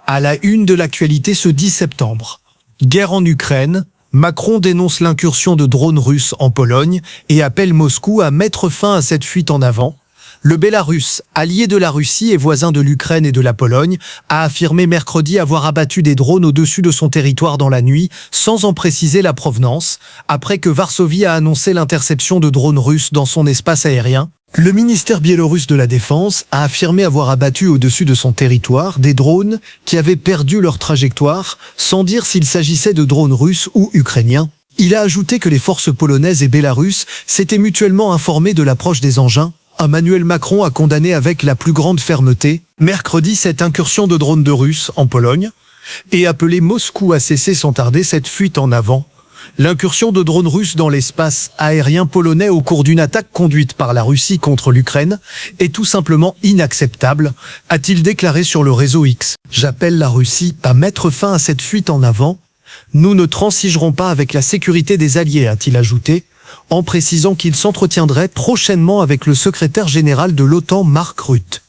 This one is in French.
À la une de l'actualité ce 10 septembre. Guerre en Ukraine, Macron dénonce l'incursion de drones russes en Pologne et appelle Moscou à mettre fin à cette fuite en avant. Le Bélarus, allié de la Russie et voisin de l'Ukraine et de la Pologne, a affirmé mercredi avoir abattu des drones au-dessus de son territoire dans la nuit, sans en préciser la provenance, après que Varsovie a annoncé l'interception de drones russes dans son espace aérien. Le ministère biélorusse de la Défense a affirmé avoir abattu au-dessus de son territoire des drones qui avaient perdu leur trajectoire, sans dire s'il s'agissait de drones russes ou ukrainiens. Il a ajouté que les forces polonaises et bélarusses s'étaient mutuellement informées de l'approche des engins. Emmanuel Macron a condamné avec la plus grande fermeté, mercredi, cette incursion de drones de Russes en Pologne et appelé Moscou à cesser sans tarder cette fuite en avant. L'incursion de drones russes dans l'espace aérien polonais au cours d'une attaque conduite par la Russie contre l'Ukraine est tout simplement inacceptable, a-t-il déclaré sur le réseau X. J'appelle la Russie à mettre fin à cette fuite en avant. Nous ne transigerons pas avec la sécurité des alliés, a-t-il ajouté, en précisant qu'il s'entretiendrait prochainement avec le secrétaire général de l'OTAN Mark Rutte.